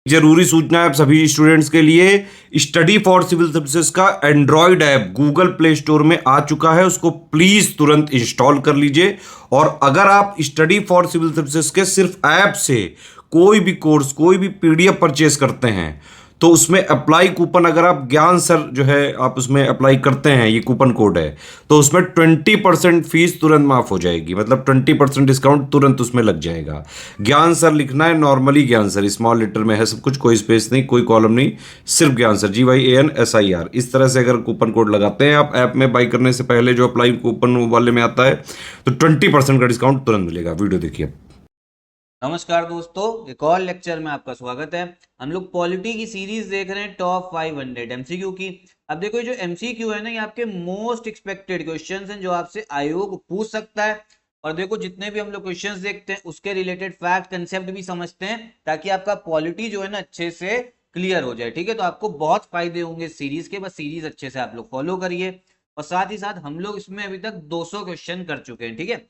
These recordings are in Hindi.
जरूरी सूचना है आप सभी स्टूडेंट्स के लिए। स्टडी फॉर सिविल सर्विसेज का Android app Google play store में आ चुका है, उसको प्लीज तुरंत इंस्टॉल कर लीजिए। और अगर आप स्टडी फॉर सिविल सर्विसेज के सिर्फ ऐप से कोई भी कोर्स, कोई भी पीडीएफ परचेस करते हैं तो उसमें अप्लाई कूपन, अगर आप ज्ञान सर जो है आप उसमें अप्लाई करते हैं, ये कूपन कोड है, तो उसमें 20% फीस तुरंत माफ हो जाएगी। मतलब 20% डिस्काउंट तुरंत उसमें लग जाएगा। ज्ञान सर लिखना है, नॉर्मली ज्ञान सर स्मॉल लेटर में है सब कुछ, कोई स्पेस नहीं, कोई कॉलम नहीं, सिर्फ ज्ञान सर, GYANSIR। इस तरह से अगर कूपन कोड लगाते हैं आप ऐप में बाई करने से पहले, जो अप्लाई कूपन वाले में आता है, तो 20% का डिस्काउंट तुरंत मिलेगा। वीडियो देखिए। नमस्कार दोस्तों, एक और लेक्चर में आपका स्वागत है। हम लोग पॉलिटी की सीरीज देख रहे हैं टॉप 500 एमसीक्यू की। अब देखो, ये जो एमसीक्यू है ना, ये आपके मोस्ट एक्सपेक्टेड क्वेश्चंस हैं जो आपसे आयोग पूछ सकता है। और देखो, जितने भी हम लोग क्वेश्चंस देखते हैं उसके रिलेटेड फैक्ट कंसेप्ट भी समझते हैं, ताकि आपका पॉलिटी जो है ना अच्छे से क्लियर हो जाए। ठीक है, तो आपको बहुत फायदे होंगे इस सीरीज के। बस सीरीज अच्छे से आप लोग फॉलो करिए। और साथ ही साथ हम लोग इसमें अभी तक 200 क्वेश्चन कर चुके हैं। ठीक है,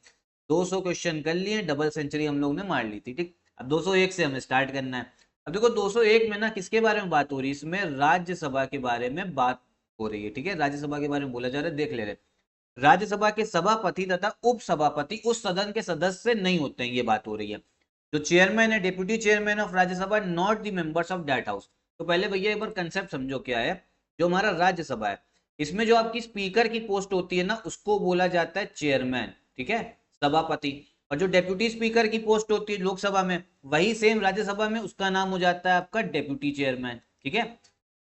200 क्वेश्चन कर लिए, डबल सेंचुरी हम लोग ने मार ली थी। ठीक, अब 201 से हमें स्टार्ट करना है। अब देखो, 201 में ना किसके बारे में बात हो रही है? इसमें राज्यसभा के बारे में बात हो रही है। ठीक है, राज्यसभा के बारे में बोला जा रहा है, देख ले रहे। राज्यसभा के सभापति तथा उपसभापति उस सदन के सदस्य नहीं होते हैं, ये बात हो रही है। जो चेयरमैन है, deputy chairman of Rajya Sabha, not the members of that house. तो पहले भैया एक बार कंसेप्ट समझो क्या है। जो हमारा राज्यसभा है, इसमें जो आपकी स्पीकर की पोस्ट होती है ना, उसको बोला जाता है चेयरमैन। ठीक है, सभापति। और जो डेप्यूटी स्पीकर की पोस्ट होती है लोकसभा में, वही सेम राज्यसभा में, उसका नाम हो जाता है आपका डेप्यूटी चेयरमैन। ठीक है,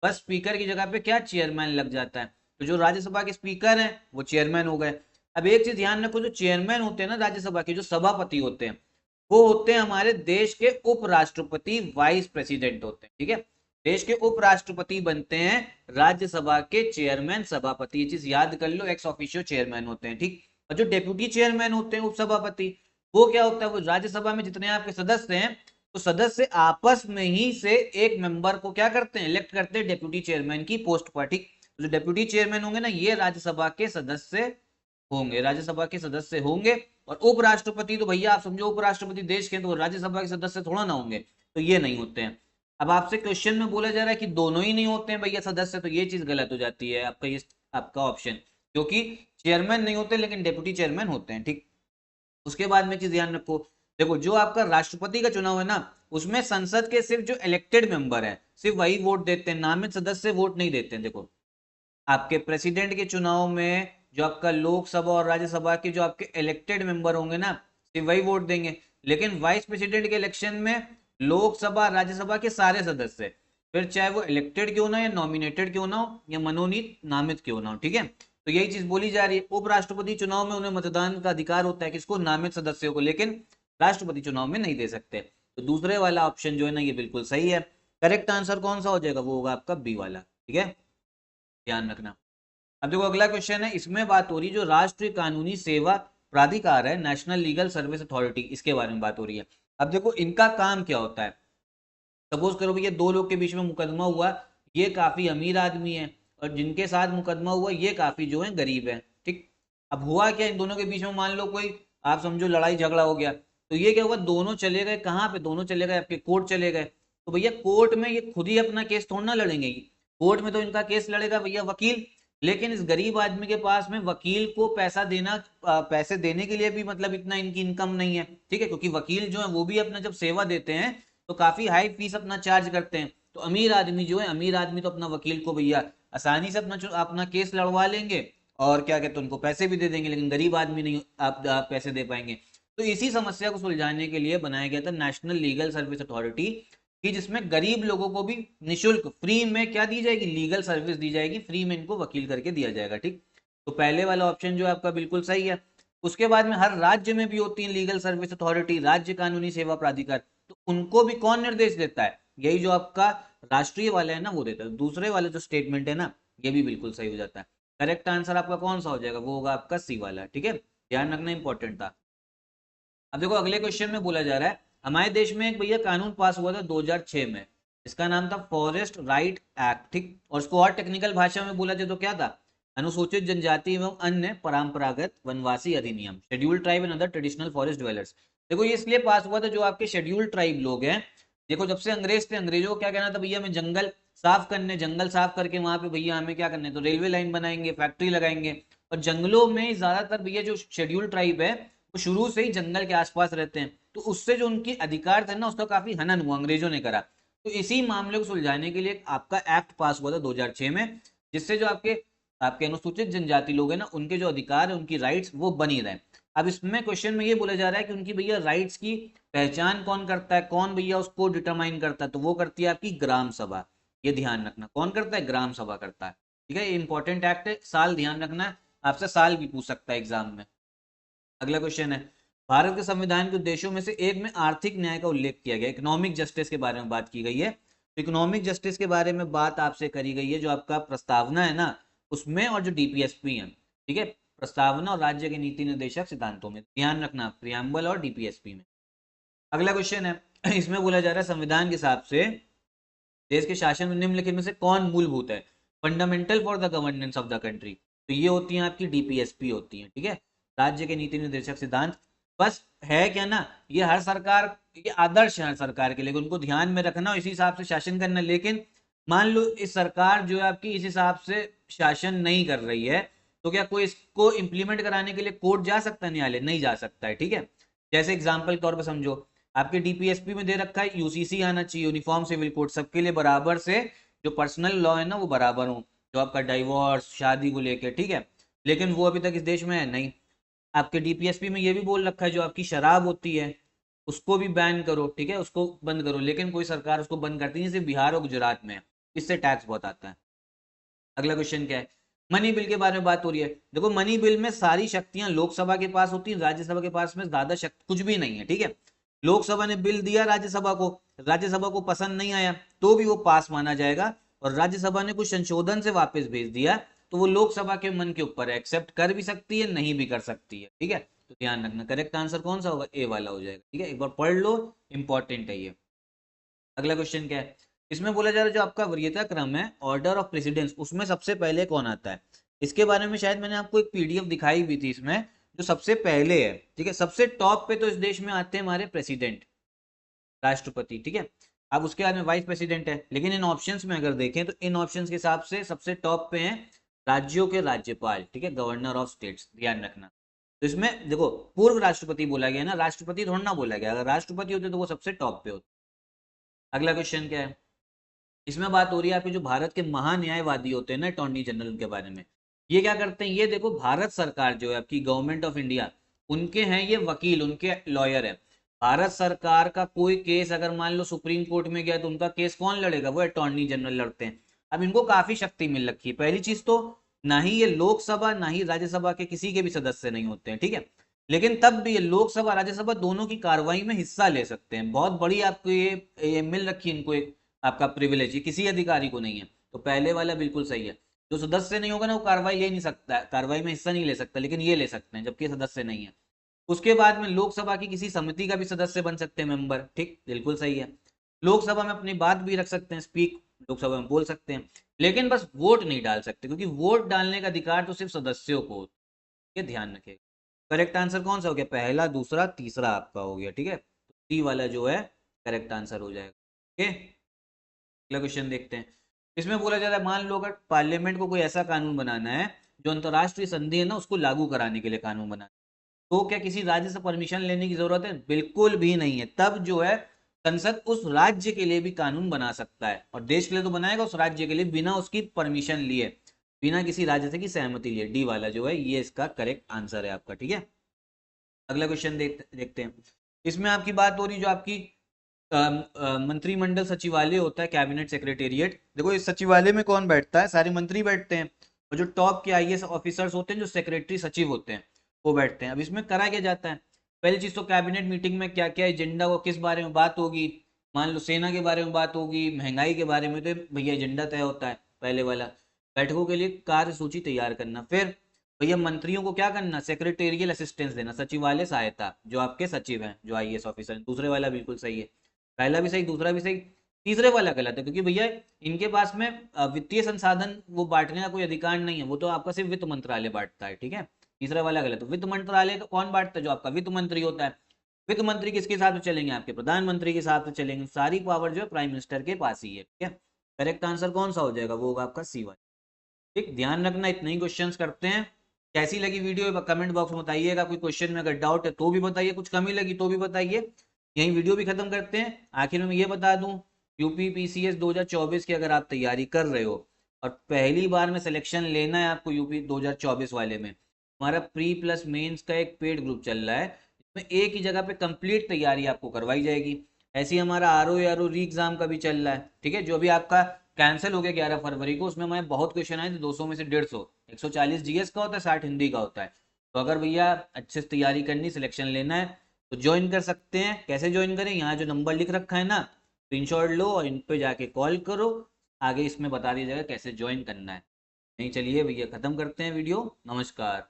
बस स्पीकर की जगह पे क्या, चेयरमैन लग जाता है। तो जो राज्यसभा के स्पीकर हैं वो चेयरमैन हो गए। अब एक चीज ध्यान रखो, जो चेयरमैन होते हैं ना राज्यसभा के, जो सभापति होते हैं, वो होते हैं हमारे देश के उपराष्ट्रपति, वाइस प्रेसिडेंट होते हैं। ठीक है, देश के उपराष्ट्रपति बनते हैं राज्यसभा के चेयरमैन, सभापति। ये चीज याद कर लो, एक्स ऑफिशियो चेयरमैन होते हैं। ठीक, और जो डेप्यूटी चेयरमैन होते हैं, उपसभापति, वो क्या होता है? वो राज्यसभा में जितने आपके सदस्य हैं, तो सदस्य आपस में ही से एक मेंबर को क्या करते हैं, इलेक्ट करते हैं डेप्यूटी चेयरमैन की पोस्ट पर। ठीक, जो डेप्यूटी चेयरमैन होंगे ना, ये राज्यसभा के सदस्य होंगे, राज्यसभा के सदस्य होंगे। और उपराष्ट्रपति तो भैया आप समझो, उपराष्ट्रपति देश के, तो राज्यसभा के सदस्य थोड़ा ना होंगे, तो ये नहीं होते हैं। अब आपसे क्वेश्चन में बोला जा रहा है कि दोनों ही नहीं होते हैं भैया सदस्य, तो ये चीज गलत हो जाती है आपका, ये आपका ऑप्शन, क्योंकि चेयरमैन नहीं होते लेकिन डेप्यूटी चेयरमैन होते हैं। ठीक, उसके बाद में चीज ध्यान रखो। देखो, जो आपका राष्ट्रपति का चुनाव है ना, उसमें संसद के सिर्फ जो इलेक्टेड मेंबर है, सिर्फ वही वोट देते हैं, नामित सदस्य वोट नहीं देते हैं। देखो, आपके प्रेसिडेंट के चुनाव में जो आपका लोकसभा और राज्यसभा के जो आपके इलेक्टेड मेंबर होंगे ना, सिर्फ वही वोट देंगे। लेकिन वाइस प्रेसिडेंट के इलेक्शन में लोकसभा राज्यसभा के सारे सदस्य, फिर चाहे वो इलेक्टेड क्यों ना, या नॉमिनेटेड क्यों ना हो, या मनोनीत नामित क्यों ना हो। ठीक है, तो यही चीज बोली जा रही है। उपराष्ट्रपति चुनाव में उन्हें मतदान का अधिकार होता है, किसको, नामित सदस्यों को, लेकिन राष्ट्रपति चुनाव में नहीं दे सकते। तो दूसरे वाला ऑप्शन जो है ना, ये बिल्कुल सही है। करेक्ट आंसर कौन सा हो जाएगा? वो होगा आपका बी वाला। ठीक है, ध्यान रखना। अब देखो, अगला क्वेश्चन है, इसमें बात हो रही है जो राष्ट्रीय कानूनी सेवा प्राधिकार है, नेशनल लीगल सर्विस अथॉरिटी, इसके बारे में बात हो रही है। अब देखो, इनका काम क्या होता है। सपोज करो भैया, दो लोग के बीच में मुकदमा हुआ, ये काफी अमीर आदमी है, और जिनके साथ मुकदमा हुआ ये काफी जो है गरीब है। ठीक, अब हुआ क्या, इन दोनों के बीच में मान लो कोई, आप समझो लड़ाई झगड़ा हो गया, तो ये क्या हुआ, दोनों चले गए कहाँ पे, दोनों चले गए आपके कोर्ट चले गए। तो भैया कोर्ट में ये खुद ही अपना केस थोड़ा ना लड़ेंगे, कोर्ट में तो इनका केस लड़ेगा भैया वकील। लेकिन इस गरीब आदमी के पास में वकील को पैसा देना, पैसे देने के लिए भी मतलब इतना इनकी इनकम नहीं है। ठीक है, क्योंकि वकील जो है वो भी अपना जब सेवा देते हैं तो काफी हाई फीस अपना चार्ज करते हैं। तो अमीर आदमी जो है, अमीर आदमी तो अपना वकील को भैया आसानी से अपना अपना केस लड़वा लेंगे, और क्या कहते हैं, उनको पैसे भी दे देंगे। लेकिन गरीब आदमी नहीं आप पैसे दे पाएंगे। तो इसी समस्या को सुलझाने के लिए बनाया गया था नेशनल लीगल सर्विस अथॉरिटी, कि जिसमें गरीब लोगों को भी निशुल्क फ्री में क्या दी जाएगी, लीगल सर्विस दी जाएगी, फ्री में इनको वकील करके दिया जाएगा। ठीक, तो पहले वाला ऑप्शन जो है आपका बिल्कुल सही है। उसके बाद में हर राज्य में भी होती है लीगल सर्विस अथॉरिटी, राज्य कानूनी सेवा प्राधिकार। तो उनको भी कौन निर्देश देता है? यही जो आपका राष्ट्रीय वाला है ना, वो देता है। दूसरे वाले जो स्टेटमेंट है ना, ये भी बिल्कुल सही हो जाता है। करेक्ट आंसर आपका कौन सा हो जाएगा? वो होगा आपका सी वाला। ठीक है, ध्यान रखना इंपॉर्टेंट था। अब देखो, अगले क्वेश्चन में बोला जा रहा है, हमारे देश में एक भैया कानून पास हुआ था 2006 में, इसका नाम था फॉरेस्ट राइट एक्ट। ठीक, और इसको और टेक्निकल भाषा में बोला जाए तो क्या था? अनुसूचित जनजाति एवं अन्य परंपरागत वनवासी अधिनियम, scheduled tribe and other traditional forest dwellers. देखो, ये इसलिए पास हुआ था, जो आपके शेड्यूल्ड ट्राइब लोग हैं देखो जब से अंग्रेज थे, अंग्रेजों को क्या कहना था, भैया हमें जंगल साफ करने, जंगल साफ करके वहां पे भैया हमें क्या करना है, तो रेलवे लाइन बनाएंगे, फैक्ट्री लगाएंगे। और जंगलों में ज्यादातर भैया जो शेड्यूल ट्राइब है वो शुरू से ही जंगल के आसपास रहते हैं, तो उससे जो उनकी अधिकार थे ना उसका काफी हनन हुआ, अंग्रेजों ने करा। तो इसी मामले को सुलझाने के लिए आपका एक्ट पास हुआ था 2006 में, जिससे जो आपके आपके अनुसूचित जनजाति लोग हैं ना, उनके जो अधिकार है, उनकी राइट्स वो बनी रहे। अब इसमें क्वेश्चन में ये बोला जा रहा है कि उनकी भैया राइट्स की पहचान कौन करता है, कौन भैया उसको डिटरमाइन करता है, तो वो करती है आपकी ग्राम सभा। ये ध्यान रखना, कौन करता है, ग्राम सभा करता है। ठीक है, ये इंपॉर्टेंट एक्ट है, साल ध्यान रखना है, आपसे साल भी पूछ सकता है एग्जाम में। अगला क्वेश्चन है, भारत के संविधान के उद्देश्यों में से एक में आर्थिक न्याय का उल्लेख किया गया, इकोनॉमिक जस्टिस के बारे में बात की गई है। इकोनॉमिक जस्टिस के बारे में बात आपसे करी गई है, जो आपका प्रस्तावना है ना उसमें, और जो डीपीएसपी है, ठीक है, प्रस्तावना और राज्य के नीति निर्देशक सिद्धांतों में, ध्यान रखना प्रियम्बल और डीपीएसपी में। अगला क्वेश्चन है, इसमें बोला जा रहा है संविधान के हिसाब से देश के शासन में निम्नलिखित में से कौन मूलभूत है, fundamental for the governance of the country. तो ये होती है आपकी डीपीएसपी होती है, ठीक है, राज्य के नीति निर्देशक सिद्धांत। बस है क्या ना, ये हर सरकार, ये आदर्श है हर सरकार के लिए, उनको ध्यान में रखना और इसी हिसाब से शासन करना। लेकिन मान लो इस सरकार जो है आपकी इस हिसाब से शासन नहीं कर रही है, तो क्या कोई इसको इंप्लीमेंट कराने के लिए कोर्ट जा सकता है, न्यायालय नहीं जा सकता है, ठीक है। जैसे एग्जाम्पल के तौर पर समझो, आपके डीपीएसपी में दे रखा है यूसीसी आना चाहिए, यूनिफॉर्म सिविल कोड, सबके लिए बराबर से जो पर्सनल लॉ है ना वो बराबर हो, जो आपका डाइवोर्स शादी को लेके, ठीक है। लेकिन वो अभी तक इस देश में है नहीं। आपके डीपीएसपी में ये भी बोल रखा है जो आपकी शराब होती है उसको भी बैन करो, ठीक है, उसको बंद करो, लेकिन कोई सरकार उसको बंद करती नहीं, सिर्फ बिहार और गुजरात में, इससे टैक्स बहुत आता है। अगला क्वेश्चन क्या है, मनी बिल के बारे में बात हो रही है। देखो मनी बिल में सारी शक्तियां लोकसभा के पास होती हैं, राज्यसभा के पास में ज्यादा शक्ति कुछ भी नहीं है, ठीक है। लोकसभा ने बिल दिया राज्यसभा को, राज्यसभा को पसंद नहीं आया तो भी वो पास माना जाएगा, और राज्यसभा ने कुछ संशोधन से वापस भेज दिया तो वो लोकसभा के मन के ऊपर है, एक्सेप्ट कर भी सकती है नहीं भी कर सकती है, ठीक है। तो ध्यान रखना, करेक्ट आंसर कौन सा होगा, ए वाला हो जाएगा, ठीक है, एक बार पढ़ लो, इंपॉर्टेंट है ये। अगला क्वेश्चन क्या है, इसमें बोला जा रहा है जो आपका वरीयता क्रम है, ऑर्डर ऑफ प्रेसिडेंस, उसमें सबसे पहले कौन आता है। इसके बारे में शायद मैंने आपको एक पीडीएफ दिखाई भी थी, इसमें जो सबसे पहले है, ठीक है, सबसे टॉप पे तो इस देश में आते हैं हमारे प्रेसिडेंट, राष्ट्रपति, ठीक है। अब उसके बाद में वाइस प्रेसिडेंट है, लेकिन इन ऑप्शंस में अगर देखें तो इन ऑप्शंस के हिसाब से सबसे टॉप पे हैं राज्यों के राज्यपाल, ठीक है, गवर्नर ऑफ स्टेट्स, ध्यान रखना। तो इसमें देखो पूर्व राष्ट्रपति बोला गया ना, राष्ट्रपति थोड़ा ना बोला गया, अगर राष्ट्रपति होते तो वो सबसे टॉप पे होते। अगला क्वेश्चन क्या है, इसमें बात हो रही है आपके जो भारत के महान्यायवादी होते हैं ना, अटॉर्नी जनरल के बारे में। ये क्या करते हैं, ये देखो भारत सरकार जो है आपकी गवर्नमेंट ऑफ इंडिया, उनके हैं ये वकील, उनके लॉयर है। भारत सरकार का कोई केस अगर मान लो सुप्रीम कोर्ट में गया तो उनका केस कौन लड़ेगा, वो अटॉर्नी जनरल लड़ते हैं। अब इनको काफी शक्ति मिल रखी है। पहली चीज तो ना ही ये लोकसभा ना ही राज्यसभा के किसी के भी सदस्य नहीं होते हैं, ठीक है, लेकिन तब भी ये लोकसभा राज्यसभा दोनों की कार्रवाई में हिस्सा ले सकते हैं। बहुत बड़ी आपको ये मिल रखी है इनको एक आपका प्रिविलेज, ये किसी अधिकारी को नहीं है। तो पहले वाला बिल्कुल सही है, जो सदस्य नहीं होगा ना वो कार्रवाई ले नहीं सकता, कार्रवाई में हिस्सा नहीं ले सकता, लेकिन ये ले सकते हैं जबकि सदस्य नहीं है। उसके बाद में लोकसभा की किसी समिति का भी सदस्य बन सकते हैं मेंबर, ठीक, बिल्कुल सही है। लोकसभा में अपनी बात भी रख सकते हैं, स्पीक लोकसभा में बोल सकते हैं, लेकिन बस वोट नहीं डाल सकते, क्योंकि वोट डालने का अधिकार तो सिर्फ सदस्यों को, ये ध्यान रखिएगा। करेक्ट आंसर कौन सा हो गया, पहला दूसरा तीसरा आपका हो गया, ठीक है, तो सी वाला जो है करेक्ट आंसर हो जाएगा। ओके, अगला क्वेश्चन देखते हैं। इसमें बोला जा रहा है मान लो अगर पार्लियामेंट को कोई ऐसा कानून बनाना है जो अंतरराष्ट्रीय संधि है ना उसको लागू कराने के लिए कानून बनाना, तो क्या किसी राज्य से परमिशन लेने की जरूरत है, बिल्कुल भी नहीं है। तब जो है संसद उस राज्य के लिए भी कानून बना सकता है, और देश के लिए तो बनाएगा, उस राज्य के लिए बिना उसकी परमिशन लिए, बिना किसी राज्य से की सहमति लिए। डी वाला जो है ये इसका करेक्ट आंसर है आपका, ठीक है। अगला क्वेश्चन देखते हैं। इसमें आपकी बात हो रही जो आपकी मंत्रिमंडल सचिवालय होता है, कैबिनेट सेक्रेटेरिएट। देखो इस सचिवालय में कौन बैठता है, सारे मंत्री बैठते हैं, और जो टॉप के आईएएस ऑफिसर्स होते हैं जो सेक्रेटरी सचिव होते हैं वो बैठते हैं। अब इसमें करा क्या जाता है, पहली चीज तो कैबिनेट मीटिंग में क्या क्या एजेंडा को किस बारे में बात होगी, मान लो सेना के बारे में बात होगी, महंगाई के बारे में, तो भैया एजेंडा तय होता है पहले वाला। बैठकों के लिए कार्य सूची तैयार करना, फिर भैया मंत्रियों को क्या करना, सेक्रेटेरियल असिस्टेंस देना, सचिवालय सहायता, जो आपके सचिव हैं जो आईएएस ऑफिसर हैं। दूसरे वाला बिल्कुल सही है, पहला भी सही दूसरा भी सही, तीसरे वाला गलत है, क्योंकि भैया इनके पास में वित्तीय संसाधन वो बांटने का कोई अधिकार नहीं है, वो तो आपका सिर्फ वित्त मंत्रालय बांटता है, ठीक है। तीसरा वाला गलत है, वित्त मंत्रालय तो कौन बांटता है, जो आपका वित्त मंत्री होता है। वित्त मंत्री किसके साथ में चलेंगे, आपके प्रधानमंत्री के साथ में चलेंगे, सारी पावर जो है प्राइम मिनिस्टर के पास ही है, ठीक है। करेक्ट आंसर कौन सा हो जाएगा, वो होगा आपका सी वाला। ठीक, ध्यान रखना, इतने ही क्वेश्चंस करते हैं। कैसी लगी वीडियो कमेंट बॉक्स में बताइएगा, कोई क्वेश्चन में अगर डाउट है तो भी बताइए, कुछ कमी लगी तो भी बताइए। यही वीडियो भी खत्म करते हैं। आखिर में ये बता दूं, यूपी पीसीएस 2024 की अगर आप तैयारी कर रहे हो और पहली बार में सिलेक्शन लेना है आपको यूपी 2024 वाले में, हमारा प्री प्लस मेंस का एक पेड ग्रुप चल रहा है, इसमें एक ही जगह पे कंप्लीट तैयारी आपको करवाई जाएगी। ऐसे ही हमारा आर ओ री एग्जाम का भी चल रहा है, ठीक है, जो अभी आपका कैंसिल हो गया 11 फरवरी को, उसमें हमें बहुत क्वेश्चन आए थे, 200 में से 150, 140 जीएस का होता है, 60 हिंदी का होता है। तो अगर भैया अच्छे से तैयारी करनी, सिलेक्शन लेना है तो ज्वाइन कर सकते हैं। कैसे ज्वाइन करें, यहाँ जो नंबर लिख रखा है ना, स्क्रीनशॉट लो और इन पे जाके कॉल करो, आगे इसमें बता दिया जाएगा कैसे ज्वाइन करना है। नहीं, चलिए भैया खत्म करते हैं वीडियो, नमस्कार।